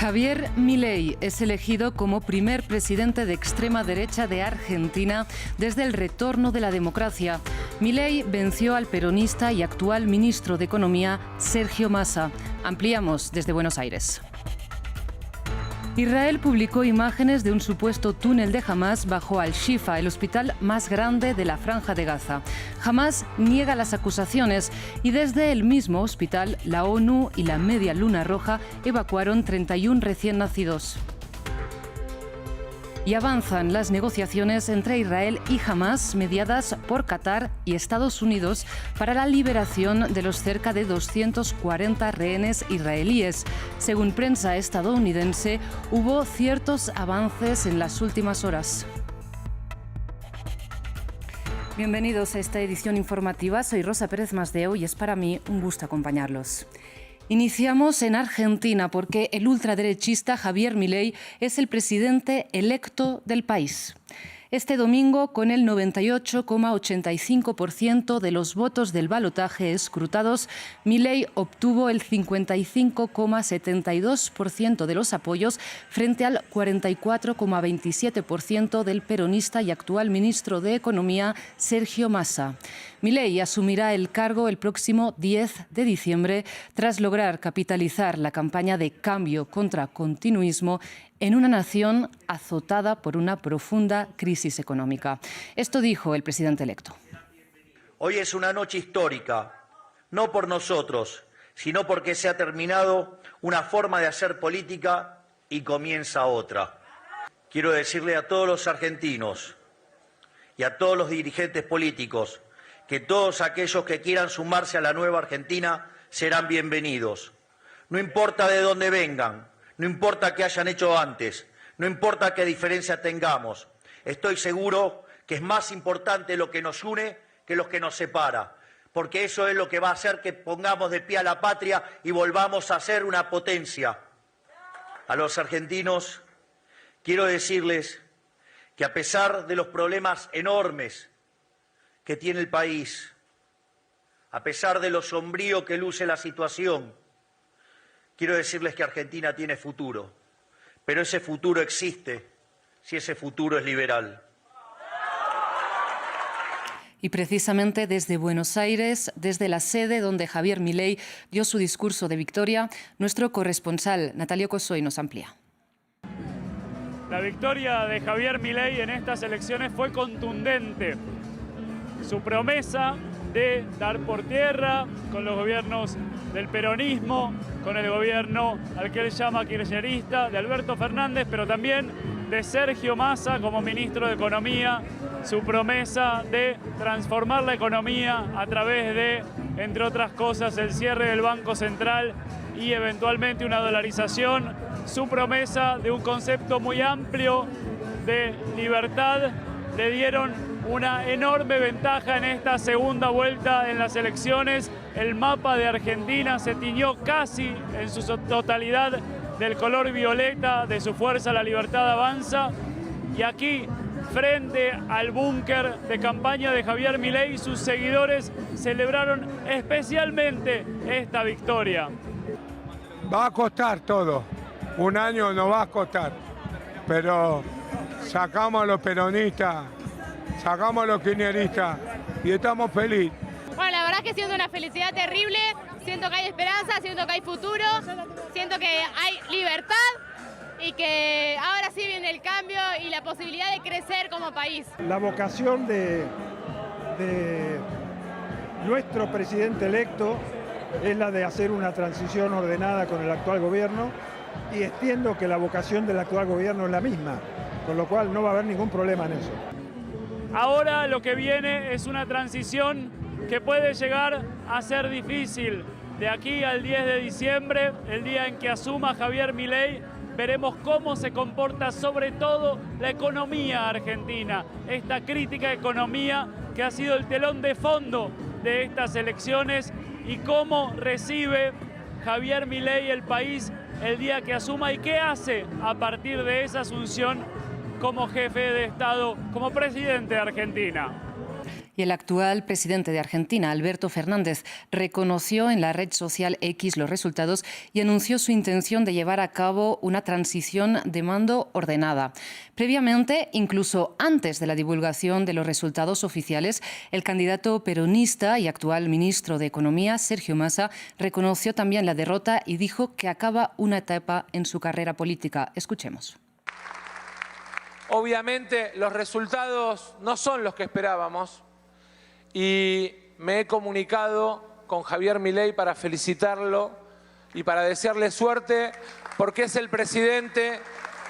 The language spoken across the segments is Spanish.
Javier Milei es elegido como primer presidente de extrema derecha de Argentina desde el retorno de la democracia. Milei venció al peronista y actual ministro de Economía, Sergio Massa. Ampliamos desde Buenos Aires. Israel publicó imágenes de un supuesto túnel de Hamás bajo Al-Shifa, el hospital más grande de la Franja de Gaza. Hamás niega las acusaciones y desde el mismo hospital la ONU y la Media Luna Roja evacuaron 31 recién nacidos. Y avanzan las negociaciones entre Israel y Hamás, mediadas por Qatar y Estados Unidos, para la liberación de los cerca de 240 rehenes israelíes. Según prensa estadounidense, hubo ciertos avances en las últimas horas. Bienvenidos a esta edición informativa. Soy Rosa Pérez Masdeu y es para mí un gusto acompañarlos. Iniciamos en Argentina porque el ultraderechista Javier Milei es el presidente electo del país. Este domingo, con el 98,85% de los votos del balotaje escrutados, Milei obtuvo el 55,72% de los apoyos frente al 44,27% del peronista y actual ministro de Economía, Sergio Massa. Milei asumirá el cargo el próximo 10 de diciembre tras lograr capitalizar la campaña de cambio contra continuismo en una nación azotada por una profunda crisis económica. Esto dijo el presidente electo. Hoy es una noche histórica, no por nosotros, sino porque se ha terminado una forma de hacer política y comienza otra. Quiero decirle a todos los argentinos y a todos los dirigentes políticos que todos aquellos que quieran sumarse a la nueva Argentina serán bienvenidos. No importa de dónde vengan, no importa qué hayan hecho antes, no importa qué diferencia tengamos. Estoy seguro que es más importante lo que nos une que lo que nos separa, porque eso es lo que va a hacer que pongamos de pie a la patria y volvamos a ser una potencia. A los argentinos quiero decirles que a pesar de los problemas enormes que tiene el país, a pesar de lo sombrío que luce la situación, quiero decirles que Argentina tiene futuro, pero ese futuro existe si ese futuro es liberal. Y precisamente desde Buenos Aires, desde la sede donde Javier Milei dio su discurso de victoria, nuestro corresponsal Natalio Cosoy nos amplía. La victoria de Javier Milei en estas elecciones fue contundente. Su promesa de dar por tierra con los gobiernos del peronismo, con el gobierno al que él llama kirchnerista, de Alberto Fernández, pero también de Sergio Massa como ministro de Economía, su promesa de transformar la economía a través de, entre otras cosas, el cierre del Banco Central y eventualmente una dolarización, su promesa de un concepto muy amplio de libertad, le dieron una enorme ventaja en esta segunda vuelta en las elecciones. El mapa de Argentina se tiñó casi en su totalidad del color violeta de su fuerza La Libertad Avanza. Y aquí, frente al búnker de campaña de Javier Milei, sus seguidores celebraron especialmente esta victoria. Va a costar todo, un año nos va a costar, pero sacamos a los peronistas, sacamos a los kirchneristas y estamos felices. Bueno, la verdad es que siento una felicidad terrible, siento que hay esperanza, siento que hay futuro, siento que hay libertad y que ahora sí viene el cambio y la posibilidad de crecer como país. La vocación de nuestro presidente electo es la de hacer una transición ordenada con el actual gobierno y entiendo que la vocación del actual gobierno es la misma, con lo cual no va a haber ningún problema en eso. Ahora lo que viene es una transición que puede llegar a ser difícil. De aquí al 10 de diciembre, el día en que asuma Javier Milei, veremos cómo se comporta sobre todo la economía argentina. Esta crítica economía que ha sido el telón de fondo de estas elecciones y cómo recibe Javier Milei el país el día que asuma y qué hace a partir de esa asunción como jefe de Estado, como presidente de Argentina. Y el actual presidente de Argentina, Alberto Fernández, reconoció en la red social X los resultados y anunció su intención de llevar a cabo una transición de mando ordenada. Previamente, incluso antes de la divulgación de los resultados oficiales, el candidato peronista y actual ministro de Economía, Sergio Massa, reconoció también la derrota y dijo que acaba una etapa en su carrera política. Escuchemos. Obviamente los resultados no son los que esperábamos y me he comunicado con Javier Milei para felicitarlo y para desearle suerte porque es el presidente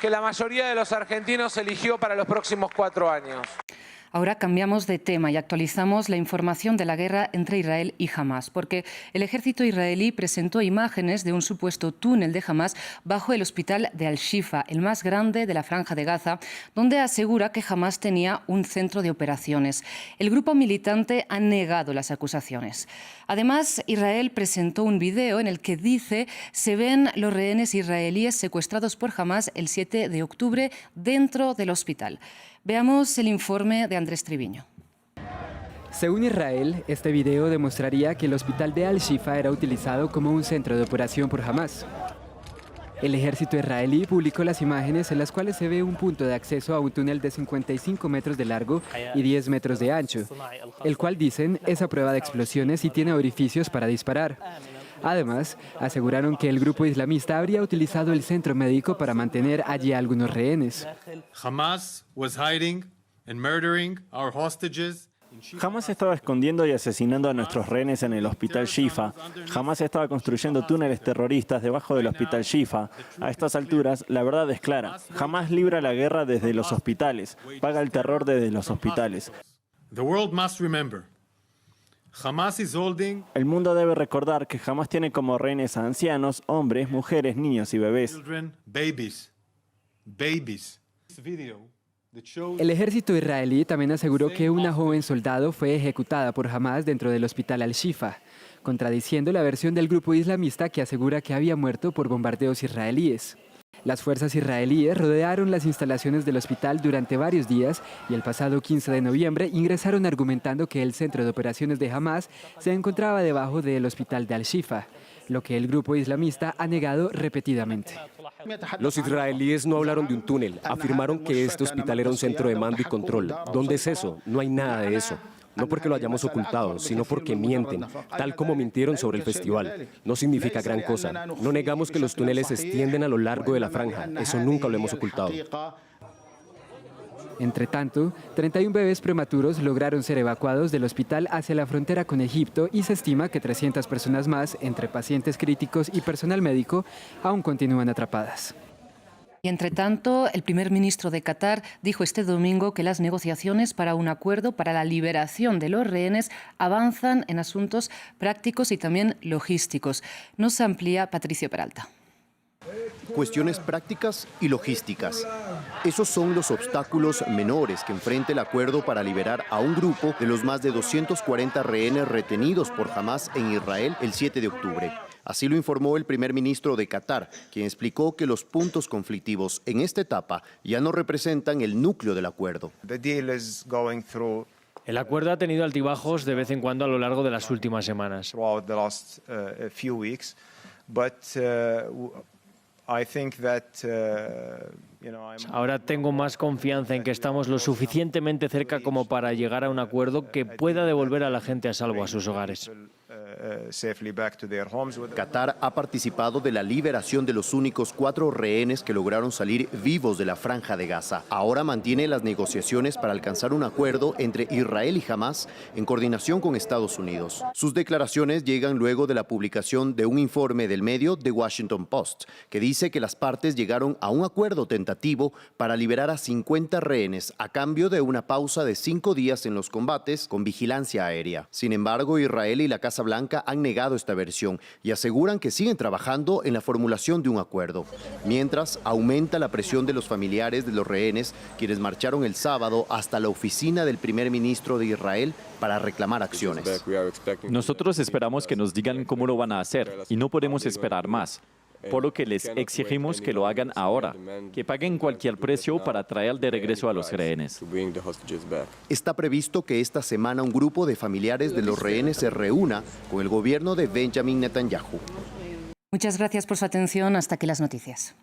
que la mayoría de los argentinos eligió para los próximos 4 años. Ahora cambiamos de tema y actualizamos la información de la guerra entre Israel y Hamás, porque el ejército israelí presentó imágenes de un supuesto túnel de Hamás bajo el hospital de Al-Shifa, el más grande de la Franja de Gaza, donde asegura que Hamás tenía un centro de operaciones. El grupo militante ha negado las acusaciones. Además, Israel presentó un video en el que dice se ven los rehenes israelíes secuestrados por Hamás el 7 de octubre dentro del hospital. Veamos el informe de Andrés Triviño. Según Israel, este video demostraría que el hospital de Al-Shifa era utilizado como un centro de operación por Hamás. El ejército israelí publicó las imágenes en las cuales se ve un punto de acceso a un túnel de 55 metros de largo y 10 metros de ancho, el cual dicen es a prueba de explosiones y tiene orificios para disparar. Además, aseguraron que el grupo islamista habría utilizado el centro médico para mantener allí a algunos rehenes. Hamas was hiding and murdering our hostages. Hamás estaba escondiendo y asesinando a nuestros rehenes en el hospital Shifa. Hamás estaba construyendo túneles terroristas debajo del hospital Shifa. A estas alturas, la verdad es clara. Hamás libra la guerra desde los hospitales, paga el terror desde los hospitales. The world must remember. El mundo debe recordar que Hamás tiene como rehenes a ancianos, hombres, mujeres, niños y bebés. El ejército israelí también aseguró que una joven soldado fue ejecutada por Hamás dentro del hospital Al-Shifa, contradiciendo la versión del grupo islamista que asegura que había muerto por bombardeos israelíes. Las fuerzas israelíes rodearon las instalaciones del hospital durante varios días y el pasado 15 de noviembre ingresaron argumentando que el centro de operaciones de Hamás se encontraba debajo del hospital de Al-Shifa, lo que el grupo islamista ha negado repetidamente. Los israelíes no hablaron de un túnel, afirmaron que este hospital era un centro de mando y control. ¿Dónde es eso? No hay nada de eso. No porque lo hayamos ocultado, sino porque mienten, tal como mintieron sobre el festival. No significa gran cosa. No negamos que los túneles se extienden a lo largo de la franja. Eso nunca lo hemos ocultado. Entre tanto, 31 bebés prematuros lograron ser evacuados del hospital hacia la frontera con Egipto y se estima que 300 personas más, entre pacientes críticos y personal médico, aún continúan atrapadas. Y entre tanto, el primer ministro de Qatar dijo este domingo que las negociaciones para un acuerdo para la liberación de los rehenes avanzan en asuntos prácticos y también logísticos. Nos amplía Patricio Peralta. Cuestiones prácticas y logísticas. Esos son los obstáculos menores que enfrenta el acuerdo para liberar a un grupo de los más de 240 rehenes retenidos por Hamás en Israel el 7 de octubre. Así lo informó el primer ministro de Qatar, quien explicó que los puntos conflictivos en esta etapa ya no representan el núcleo del acuerdo. El acuerdo ha tenido altibajos de vez en cuando a lo largo de las últimas semanas. Ahora tengo más confianza en que estamos lo suficientemente cerca como para llegar a un acuerdo que pueda devolver a la gente a salvo a sus hogares. Qatar ha participado de la liberación de los únicos 4 rehenes que lograron salir vivos de la Franja de Gaza. Ahora mantiene las negociaciones para alcanzar un acuerdo entre Israel y Hamás en coordinación con Estados Unidos. Sus declaraciones llegan luego de la publicación de un informe del medio The Washington Post, que dice que las partes llegaron a un acuerdo tentativo para liberar a 50 rehenes a cambio de una pausa de 5 días en los combates con vigilancia aérea. Sin embargo, Israel y la Casa Blanca han negado esta versión y aseguran que siguen trabajando en la formulación de un acuerdo. Mientras, aumenta la presión de los familiares de los rehenes, quienes marcharon el sábado hasta la oficina del primer ministro de Israel para reclamar acciones. Nosotros esperamos que nos digan cómo lo van a hacer y no podemos esperar más. por lo que les exigimos que lo hagan ahora, que paguen cualquier precio para traer de regreso a los rehenes. Está previsto que esta semana un grupo de familiares de los rehenes se reúna con el gobierno de Benjamin Netanyahu. Muchas gracias por su atención. Hasta aquí las noticias.